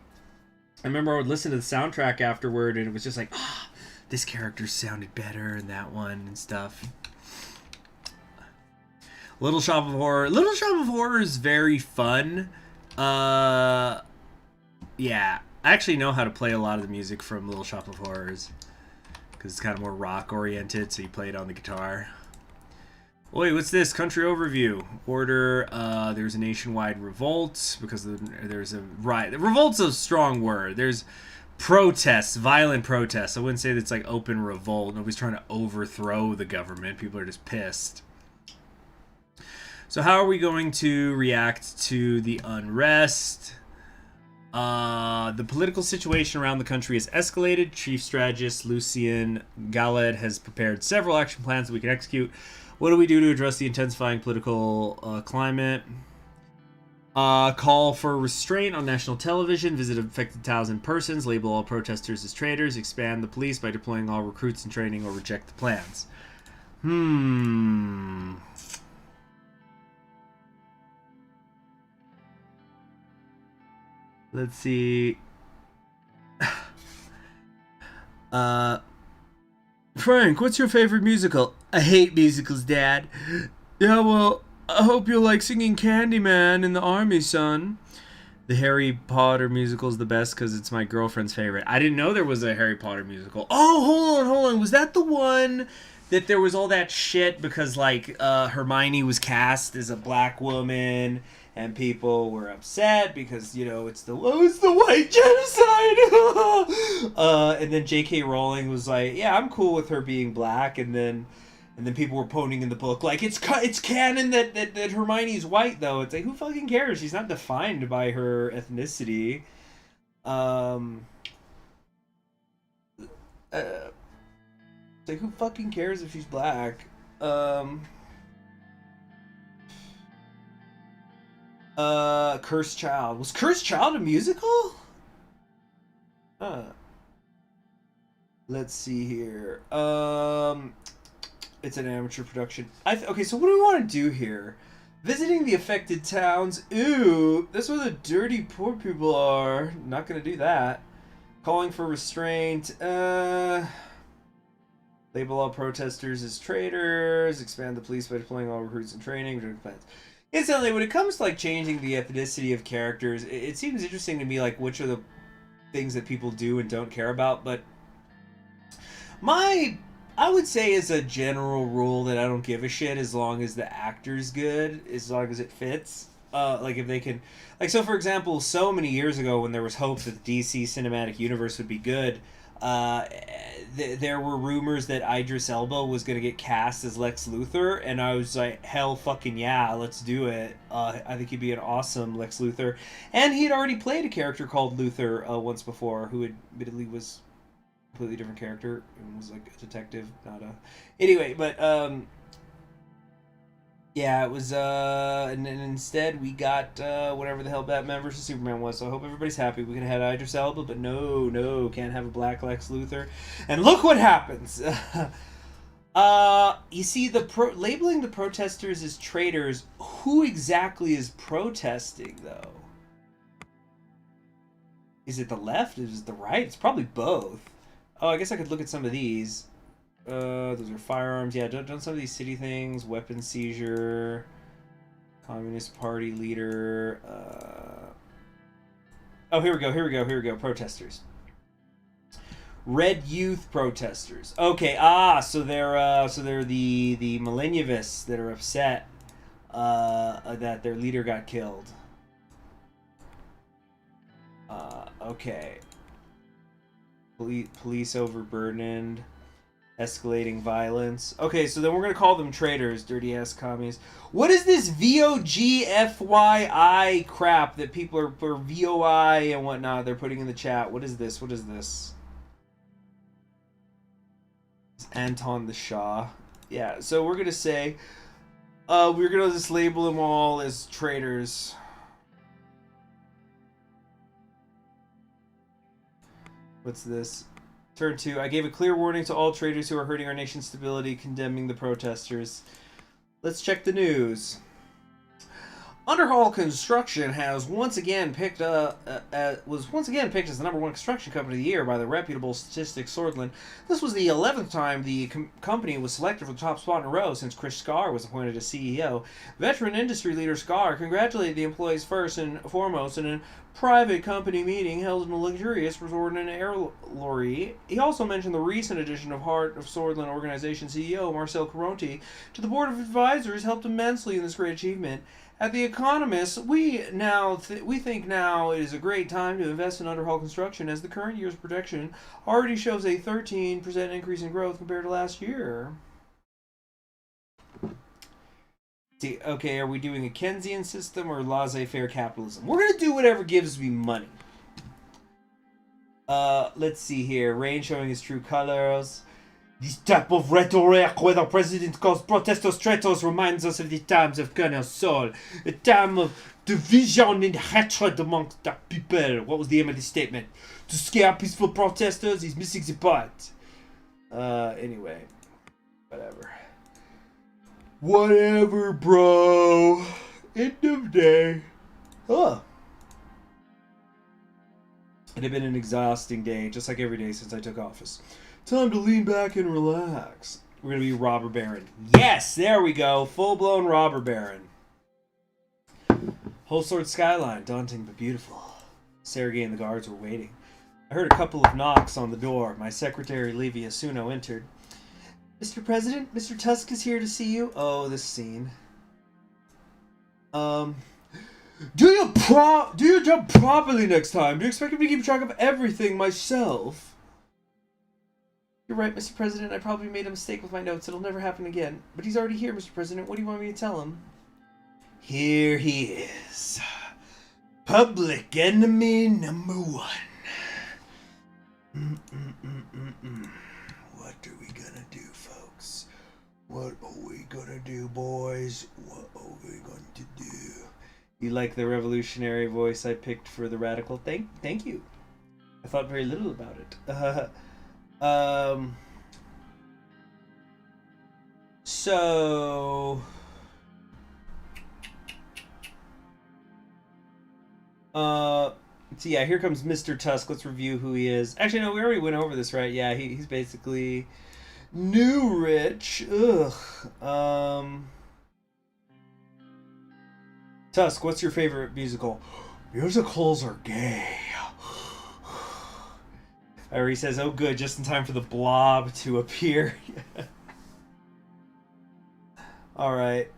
remember I would listen to the soundtrack afterward, and it was just like, ah, oh, this character sounded better in that one and stuff. Little Shop of Horror. Little Shop of Horror is very fun. Yeah, I actually know how to play a lot of the music from Little Shop of Horrors, because it's kind of more rock oriented, so you play it on the guitar. Wait, what's this? Country overview. Order, there's a nationwide revolt because there's a riot. Revolt's a strong word. There's protests, violent protests. I wouldn't say that's like open revolt. Nobody's trying to overthrow the government. People are just pissed. So how are we going to react to the unrest? The political situation around the country has escalated. Chief Strategist Lucien Galed has prepared several action plans that we can execute. What do we do to address the intensifying political climate? Call for restraint on national television. Visit affected towns and persons. Label all protesters as traitors. Expand the police by deploying all recruits in training or reject the plans. Let's see. Frank, what's your favorite musical? I hate musicals, Dad. Yeah, well, I hope you like singing Candyman in the army, son. The Harry Potter musical is the best because it's my girlfriend's favorite. I didn't know there was a Harry Potter musical. Oh, hold on. Was that the one that there was all that shit because, like, Hermione was cast as a black woman and people were upset because, you know, it's the white genocide. And then J.K. Rowling was like, yeah, I'm cool with her being black. And then people were pointing in the book like it's canon that Hermione's white, though. It's like, who fucking cares? She's not defined by her ethnicity. It's like, who fucking cares if she's black? Cursed Child. Was Cursed Child a musical? Let's see here. It's an amateur production. Okay, so what do we want to do here? Visiting the affected towns. Ooh, that's where the dirty poor people are. Not gonna do that. Calling for restraint. Label all protesters as traitors. Expand the police by deploying all recruits and training. Plans. Instantly, when it comes to like changing the ethnicity of characters, it seems interesting to me, like which are the things that people do and don't care about. But I would say as a general rule that I don't give a shit as long as the actor's good, as long as it fits. Like if they can, like, so for example, so many years ago when there was hope that the DC cinematic universe would be good, there were rumors that Idris Elba was going to get cast as Lex Luthor, and I was like, hell fucking yeah, let's do it. I think he'd be an awesome Lex Luthor. And he had already played a character called Luthor once before, who admittedly was a completely different character, and was like a detective, not a... Anyway, but, yeah, it was, and instead we got, whatever the hell Batman vs. Superman was, so I hope everybody's happy. We could have had Idris Elba, but no, can't have a black Lex Luthor. And look what happens! You see, labeling the protesters as traitors, who exactly is protesting, though? Is it the left? Is it the right? It's probably both. Oh, I guess I could look at some of these. Those are firearms. Yeah, done some of these city things. Weapon seizure. Communist Party leader. Oh, here we go. Protesters. Red Youth protesters. Okay, so they're the millennialists that are upset that their leader got killed. Okay. Police overburdened. Escalating violence. Okay, so then we're gonna call them traitors, dirty ass commies. What is this VOGFYI crap that people are VOI and whatnot? They're putting in the chat. What is this? It's Anton the Shah. Yeah. So we're gonna say, we're gonna just label them all as traitors. What's this? Turn 2. I gave a clear warning to all traitors who are hurting our nation's stability, condemning the protesters. Let's check the news. Underhaul Construction has once again picked as the #1 construction company of the year by the reputable Statistics Swordland. This was the 11th time the company was selected for the top spot in a row since Chris Scar was appointed as CEO. Veteran industry leader Scar congratulated the employees first and foremost in a private company meeting held in a luxurious resort in an air lorry. He also mentioned the recent addition of Heart of Swordland Organization CEO Marcel Caronti to the board of advisors helped immensely in this great achievement. At The Economist, we think now it is a great time to invest in underhull construction, as the current year's projection already shows a 13% increase in growth compared to last year. See, okay, are we doing a Keynesian system or laissez-faire capitalism? We're gonna do whatever gives me money. Let's see here. Rain showing his true colors. This type of rhetoric, where the president calls protesters traitors, reminds us of the times of Colonel Saul, a time of division and hatred amongst the people. What was the aim of the statement? To scare peaceful protesters? He's missing the part. Anyway, whatever. Whatever, bro. End of day. Huh. It had been an exhausting day, just like every day since I took office. Time to lean back and relax. We're going to be robber baron. Yes, there we go. Full-blown robber baron. Whole sword skyline, daunting but beautiful. Sergei and the guards were waiting. I heard a couple of knocks on the door. My secretary, Livia Suno, entered. Mr. President, Mr. Tusk is here to see you. Oh, this scene. Do your job properly next time. Do you expect me to keep track of everything myself? You're right, Mr. President. I probably made a mistake with my notes. It'll never happen again. But he's already here, Mr. President. What do you want me to tell him? Here he is. Public enemy number one. What are we gonna do, folks? What are we gonna do, boys? What are we going to do? You like the revolutionary voice I picked for the radical? Thank you. I thought very little about it. So yeah, here comes Mr. Tusk. Let's review who he is. Actually, no, we already went over this, right? Yeah, he's basically new rich. Ugh. Tusk, what's your favorite musical? Musicals are gay. Or he says, oh good, just in time for the blob to appear. Alright.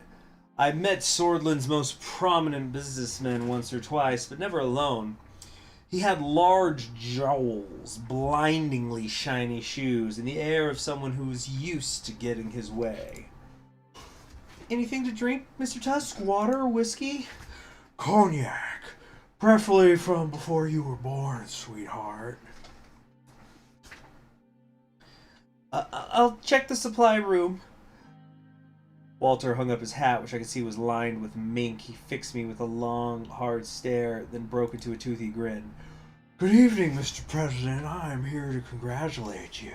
I met Swordland's most prominent businessman once or twice, but never alone. He had large jowls, blindingly shiny shoes, and the air of someone who was used to getting his way. Anything to drink, Mr. Tusk? Water or whiskey? Cognac. Preferably from before you were born, sweetheart. I'll check the supply room. Walter hung up his hat, which I could see was lined with mink. He fixed me with a long, hard stare, then broke into a toothy grin. Good evening, Mr. President. I'm here to congratulate you.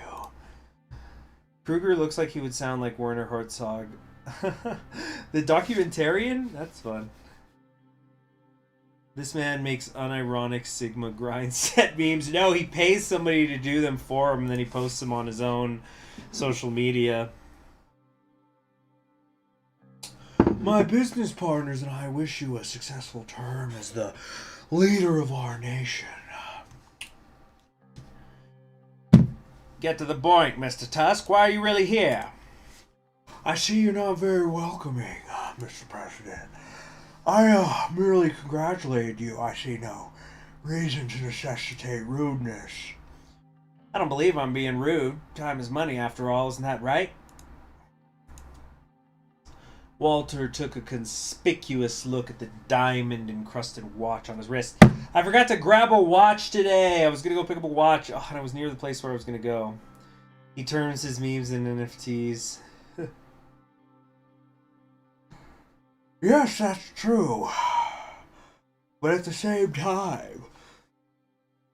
Kruger looks like he would sound like Werner Herzog. The documentarian? That's fun. This man makes unironic Sigma grind set memes. No, he pays somebody to do them for him, and then he posts them on his own social media. My business partners and I wish you a successful term as the leader of our nation. Get to the point, Mr. Tusk. Why are you really here? I see you're not very welcoming, Mr. President. I merely congratulated you. I see no reason to necessitate rudeness. I don't believe I'm being rude. Time is money, after all, isn't that right? Walter took a conspicuous look at the diamond-encrusted watch on his wrist. I forgot to grab a watch today. I was going to go pick up a watch, and I was near the place where I was going to go. He turns his memes into NFTs. Yes, that's true. But at the same time,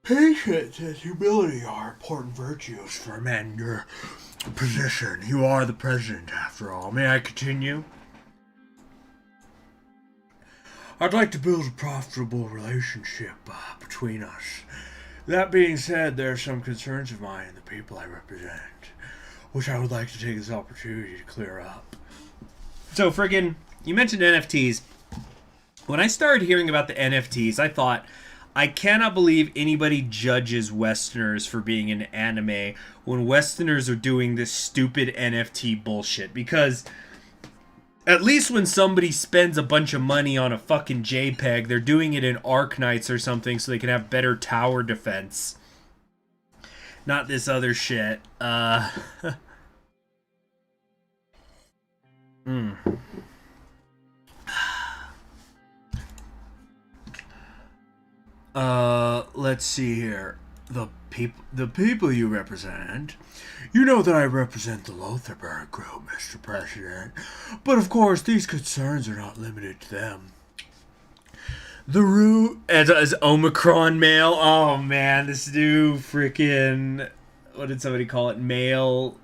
patience and humility are important virtues for a man in your position. You are the president, after all. May I continue? I'd like to build a profitable relationship between us. That being said, there are some concerns of mine and the people I represent, which I would like to take this opportunity to clear up. So, friggin', you mentioned NFTs. When I started hearing about the NFTs, I thought, I cannot believe anybody judges Westerners for being an anime when Westerners are doing this stupid NFT bullshit. Because at least when somebody spends a bunch of money on a fucking JPEG, they're doing it in Arknights or something so they can have better tower defense. Not this other shit. Let's see here. The people you represent. You know that I represent the Lothar group, Mr. President. But of course, these concerns are not limited to them. The root as Omicron male. Oh man, this new freaking, what did somebody call it? Male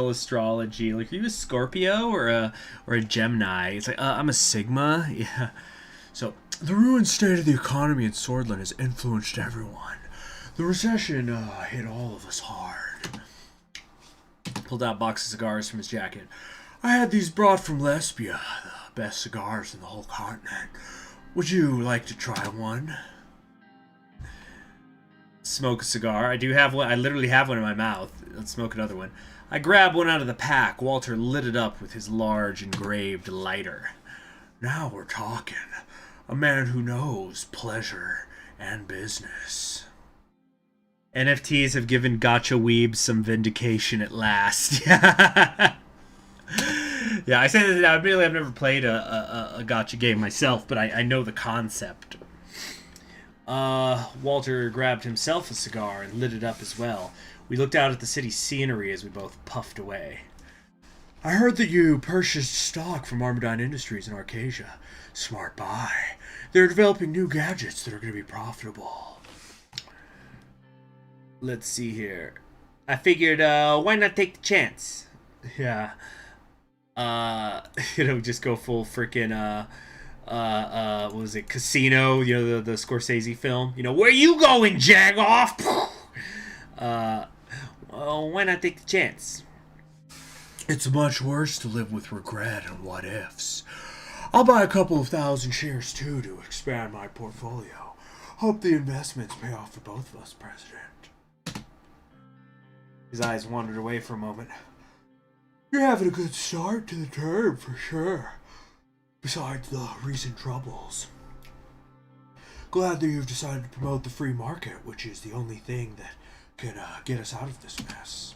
astrology. Like, are you a Scorpio or a Gemini? It's like, I'm a Sigma. Yeah. So the ruined state of the economy in Swordland has influenced everyone. The recession hit all of us hard. Pulled out a box of cigars from his jacket. I had these brought from Lesbia, the best cigars in the whole continent. Would you like to try one? Smoke a cigar. I do have one. I literally have one in my mouth. Let's smoke another one. I grabbed one out of the pack. Walter lit it up with his large engraved lighter. Now we're talking. A man who knows pleasure and business. NFTs have given gacha weebs some vindication at last. Yeah, I say that admittedly I've never played a gacha game myself, but I know the concept. Walter grabbed himself a cigar and lit it up as well. We looked out at the city's scenery as we both puffed away. I heard that you purchased stock from Armadine Industries in Arcasia. Smart buy. They're developing new gadgets that are going to be profitable. Let's see here. I figured, why not take the chance? Yeah. Just go full freaking, what was it, Casino, the Scorsese film. Where you going, Jag-off? Well, why not take the chance? It's much worse to live with regret and what-ifs. I'll buy a couple of thousand shares, too, to expand my portfolio. Hope the investments pay off for both of us, President. His eyes wandered away for a moment. You're having a good start to the term, for sure. Besides the recent troubles. Glad that you've decided to promote the free market, which is the only thing that can get us out of this mess.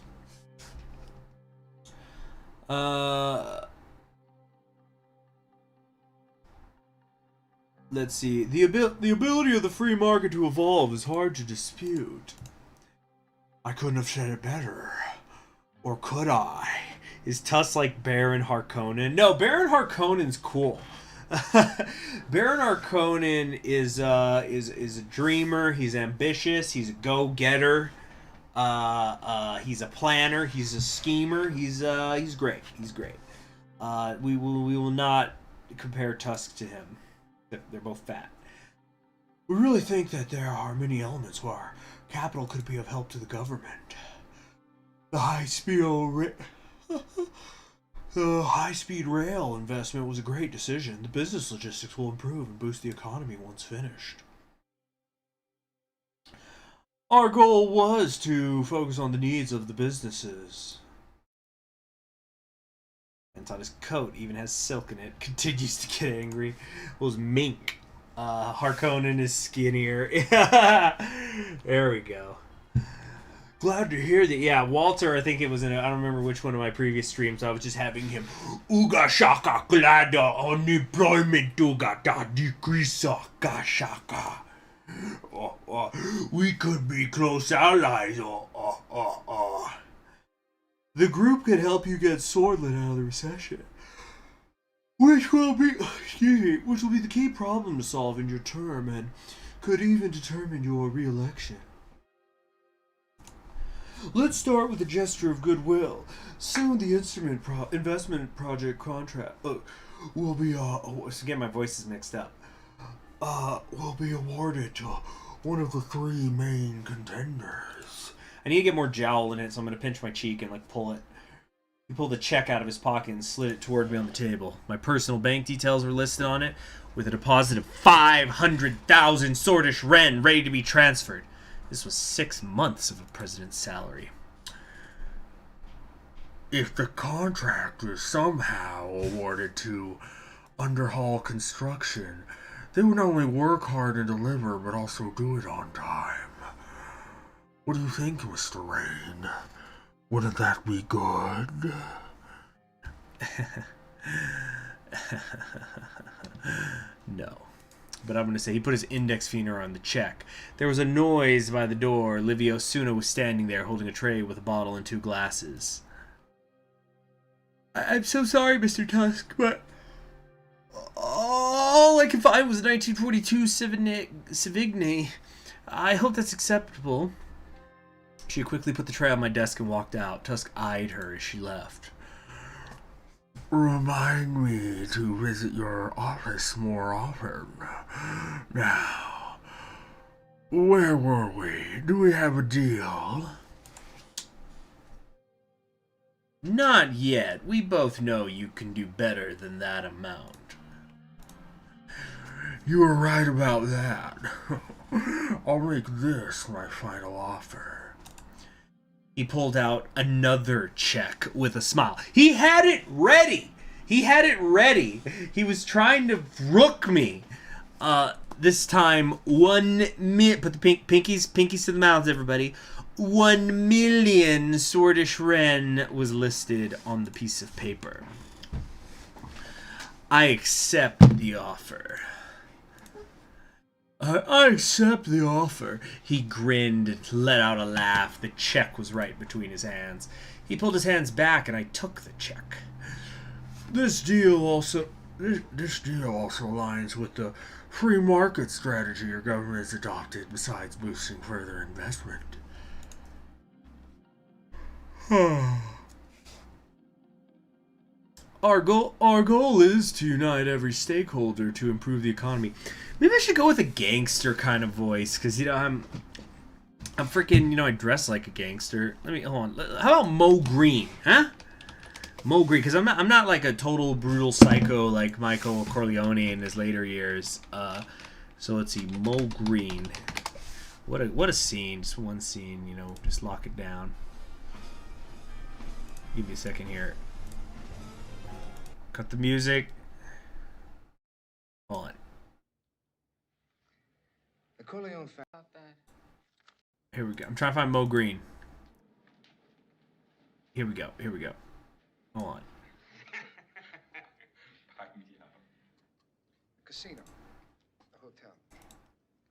Let's see. The ability of the free market to evolve is hard to dispute. I couldn't have said it better. Or could I? Is Tusk like Baron Harkonnen? No, Baron Harkonnen's cool. Baron Harkonnen is a dreamer. He's ambitious. He's a go-getter. He's a planner. He's a schemer. He's great. He's great. We will not compare Tusk to him. They're both fat. We really think that there are many elements where capital could be of help to the government. The high-speed rail investment was a great decision. The business logistics will improve and boost the economy once finished. Our goal was to focus on the needs of the businesses. And on his coat even has silk in it. Continues to get angry. Those mink. Harkonnen is skinnier. There we go. Glad to hear that. Yeah, Walter, I think it was I don't remember which one of my previous streams, I was just having him, Uga shaka glada unemployment uga da decreasa ga shaka. We could be close allies. The group can help you get Swordland out of the recession. Which will be the key problem to solve in your term and could even determine your re-election. Let's start with a gesture of goodwill. Soon the investment project contract will be again my voice is mixed up. Will be awarded to one of the three main contenders. I need to get more jowl in it, so I'm gonna pinch my cheek and pull it. He pulled a check out of his pocket and slid it toward me on the table. My personal bank details were listed on it, with a deposit of 500,000 Sordish Ren ready to be transferred. This was 6 months of a president's salary. If the contract is somehow awarded to Underhall Construction, they would not only work hard and deliver, but also do it on time. What do you think, Mr. Rain? Wouldn't that be good? No. But I'm going to say he put his index finger on the check. There was a noise by the door. Livio Suna was standing there holding a tray with a bottle and 2 glasses. I'm so sorry, Mr. Tusk, but all I could find was a 1942 Savigny. I hope that's acceptable. She quickly put the tray on my desk and walked out. Tusk eyed her as she left. Remind me to visit your office more often. Now, where were we? Do we have a deal? Not yet. We both know you can do better than that amount. You were right about that. I'll make this my final offer. He pulled out another check with a smile. He had it ready. He had it ready. He was trying to rook me. This time, put the pinkies to the mouths, everybody. 1 million Sordish Ren was listed on the piece of paper. I accept the offer. I accept the offer. He grinned and let out a laugh. The check was right between his hands. He pulled his hands back and I took the check. This deal also aligns with the free market strategy your government has adopted, besides boosting further investment. Our goal is to unite every stakeholder to improve the economy. Maybe I should go with a gangster kind of voice, because, I'm freaking, I dress like a gangster. Hold on. How about Mo Green, huh? Mo Green, because I'm not like a total brutal psycho like Michael Corleone in his later years. So let's see, Mo Green. What a scene, just one scene, just lock it down. Give me a second here. Cut the music. Hold on. Here we go. I'm trying to find Mo Green. Here we go. Hold on. Casino. The hotel.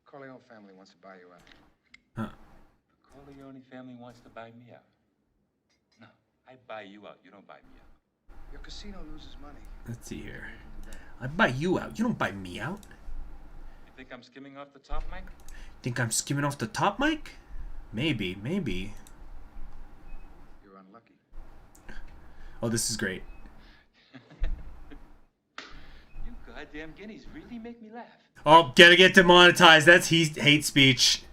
Corleone family wants to buy you out. Huh. The Corleone family wants to buy me out. No, I buy you out. You don't buy me out. Your casino loses money. Let's see here. I buy you out. You don't buy me out. You think I'm skimming off the top, Mike? Think I'm skimming off the top, Mike? Maybe. You're unlucky. Oh, this is great. You goddamn guineas really make me laugh. Oh, gotta get demonetized. That's hate speech.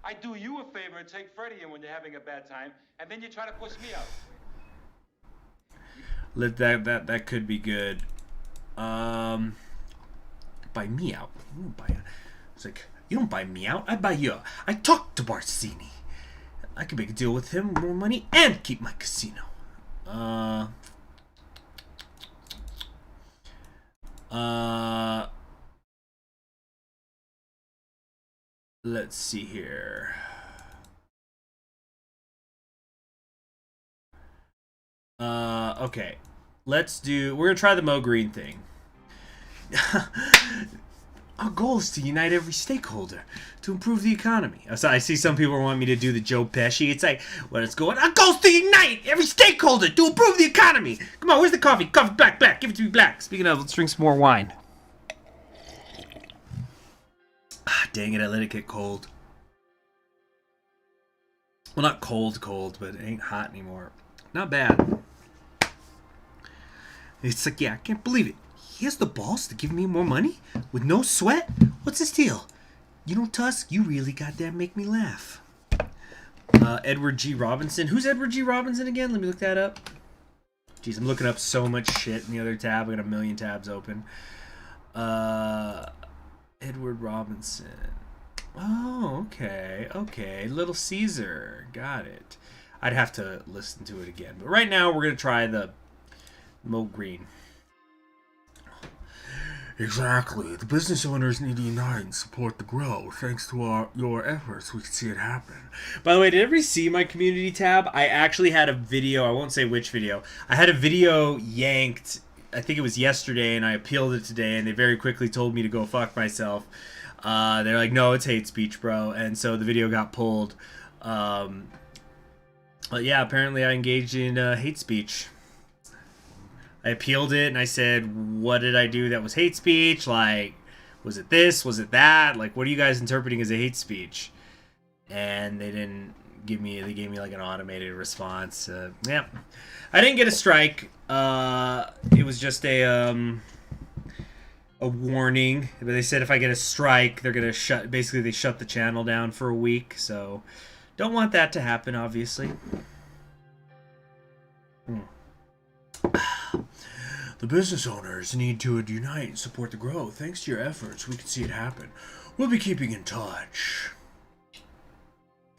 I do you a favor and take Freddie in when you're having a bad time, and then you try to push me out. That could be good. Buy me out. You don't buy. It's like, you don't buy me out. I buy you out. I talked to Barsini. I can make a deal with him, more money, and keep my casino. Let's see here. Okay. We're gonna try the Mo Green thing. Our goal is to unite every stakeholder to improve the economy. So I see some people want me to do the Joe Pesci. It's like, well, it's going. Our goal is to unite every stakeholder to improve the economy. Come on, where's the coffee? Coffee, black. Give it to me, black. Speaking of, let's drink some more wine. Ah, dang it, I let it get cold. Well, not cold, but it ain't hot anymore. Not bad. It's like, yeah, I can't believe it. He has the balls to give me more money with no sweat? What's his deal? Tusk, you really goddamn make me laugh. Edward G. Robinson. Who's Edward G. Robinson again? Let me look that up. Jeez, I'm looking up so much shit in the other tab. I got a million tabs open. Edward Robinson. Oh, okay. Okay. Little Caesar. Got it. I'd have to listen to it again. But right now, we're going to try the Mo Green. Exactly. The business owners need to unite and support the growth. Thanks to your efforts, we can see it happen. By the way, did everybody see my community tab? I actually had a video. I won't say which video. I had a video yanked, I think it was yesterday, and I appealed it today, and they very quickly told me to go fuck myself. They're like, no, it's hate speech, bro. And so the video got pulled. But yeah, apparently I engaged in hate speech. I appealed it, and I said, what did I do that was hate speech? Like, was it this? Was it that? Like, what are you guys interpreting as a hate speech? And they didn't give me, they gave me like an automated response. Yeah. I didn't get a strike. It was just a warning. But they said if I get a strike, they're going to basically they shut the channel down for a week. So, don't want that to happen, obviously. The business owners need to unite and support the growth. Thanks to your efforts, we can see it happen. We'll be keeping in touch.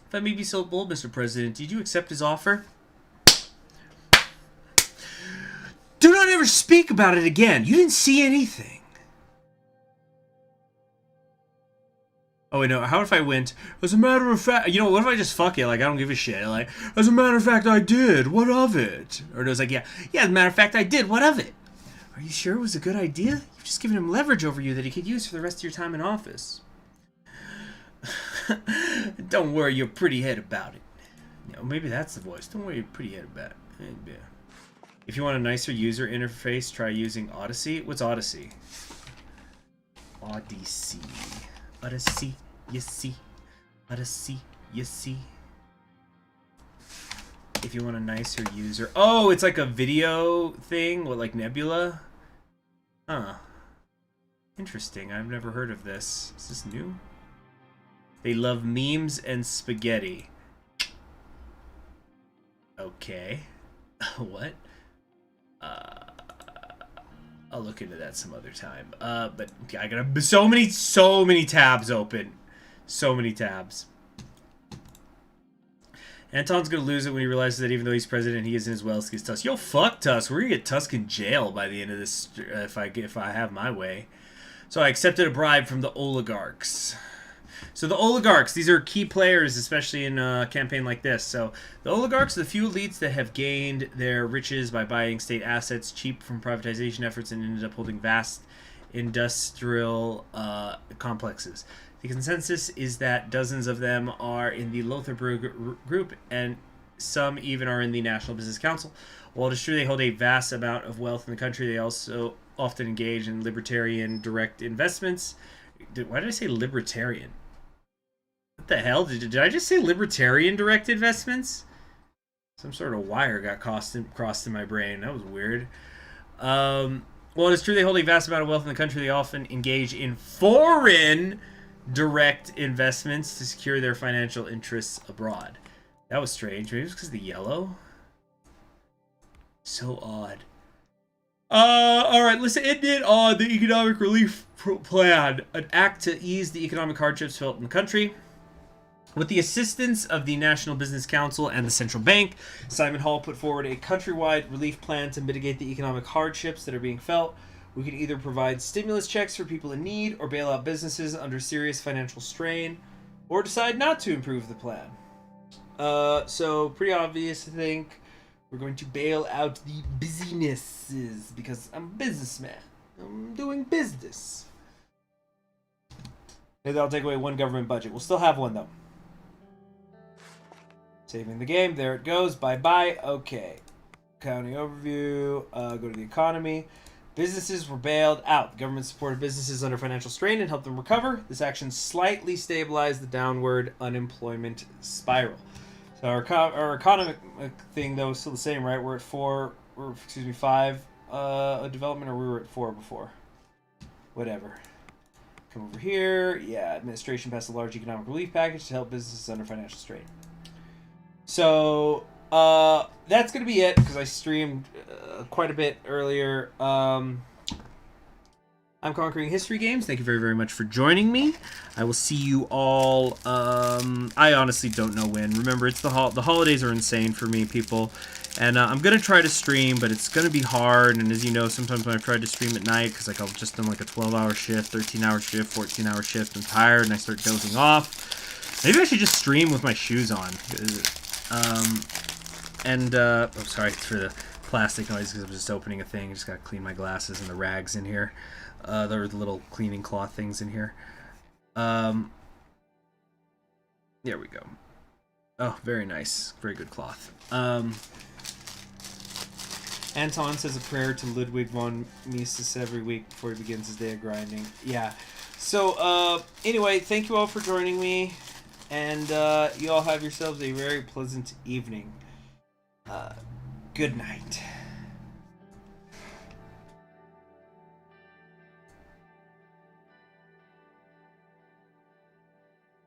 If I may be so bold, Mr. President, did you accept his offer? Do not ever speak about it again. You didn't see anything. Oh, wait, no. How if I went, as a matter of fact, you know, what if I just fuck it? Like, I don't give a shit. Like, as a matter of fact, I did. What of it? Or it was like, yeah, as a matter of fact, I did. What of it? Are you sure it was a good idea? You've just given him leverage over you that he could use for the rest of your time in office. Don't worry your pretty head about it. You know, maybe that's the voice. Don't worry your pretty head about it. Yeah. If you want a nicer user interface, try using Odyssey. What's Odyssey? Odyssey. Odyssey, you see. Odyssey, you see. If you want a nicer user. Oh, it's like a video thing with like Nebula? Huh. Interesting. I've never heard of this. Is this new? They love memes and spaghetti. Okay. What? I'll look into that some other time. But I got so many tabs open. So many tabs. Anton's gonna lose it when he realizes that even though he's president, he isn't as well as Tusk. Yo, fuck Tusk. We're gonna get Tusk in jail by the end of this if I have my way. So I accepted a bribe from the oligarchs. So the oligarchs, these are key players, especially in a campaign like this. So the oligarchs are the few elites that have gained their riches by buying state assets cheap from privatization efforts and ended up holding vast industrial complexes. The consensus is that dozens of them are in the Lotharbrug group, and some even are in the National Business Council. While it is true they hold a vast amount of wealth in the country, they also often engage in libertarian direct investments. Why did I say libertarian? What the hell? Did I just say libertarian direct investments? Some sort of wire got crossed in my brain. That was weird. Well, it is true they hold a vast amount of wealth in the country. They often engage in foreign direct investments to secure their financial interests abroad. That was strange. Maybe it was because of the yellow? So odd. Alright, let's end it on the economic relief plan. An act to ease the economic hardships felt in the country. With the assistance of the National Business Council and the Central Bank, Simon Hall put forward a countrywide relief plan to mitigate the economic hardships that are being felt. We can either provide stimulus checks for people in need or bail out businesses under serious financial strain, or decide not to improve the plan. So pretty obvious, I think. We're going to bail out the businesses because I'm a businessman. I'm doing business. Maybe that'll take away one government budget. We'll still have one, though. Saving the game. There it goes. Bye-bye. Okay. County overview. Go to the economy. Businesses were bailed out. The government supported businesses under financial strain and helped them recover. This action slightly stabilized the downward unemployment spiral. So our economic thing, though, is still the same, right? We're at 5 development, or we were at 4 before. Whatever. Come over here. Yeah, administration passed a large economic relief package to help businesses under financial strain. So that's gonna be it because I streamed quite a bit earlier. I'm Conquering History Games. Thank you very, very much for joining me. I will see you all. I honestly don't know when. Remember, it's the holidays are insane for me, people. And I'm going to try to stream, but it's going to be hard. And as you know, sometimes when I've tried to stream at night, because like I've just done like a 12-hour shift, 13-hour shift, 14-hour shift, I'm tired and I start dozing off. Maybe I should just stream with my shoes on. Oh, sorry for the plastic noise because I was just opening a thing. I just got to clean my glasses and the rags in here. There are the little cleaning cloth things in here. There we go. Oh, very nice. Very good cloth. Anton says a prayer to Ludwig von Mises every week before he begins his day of grinding. Yeah. So, anyway, thank you all for joining me. And you all have yourselves a very pleasant evening. Good night.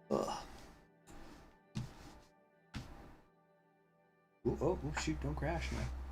Ugh. Oh, shoot, don't crash now.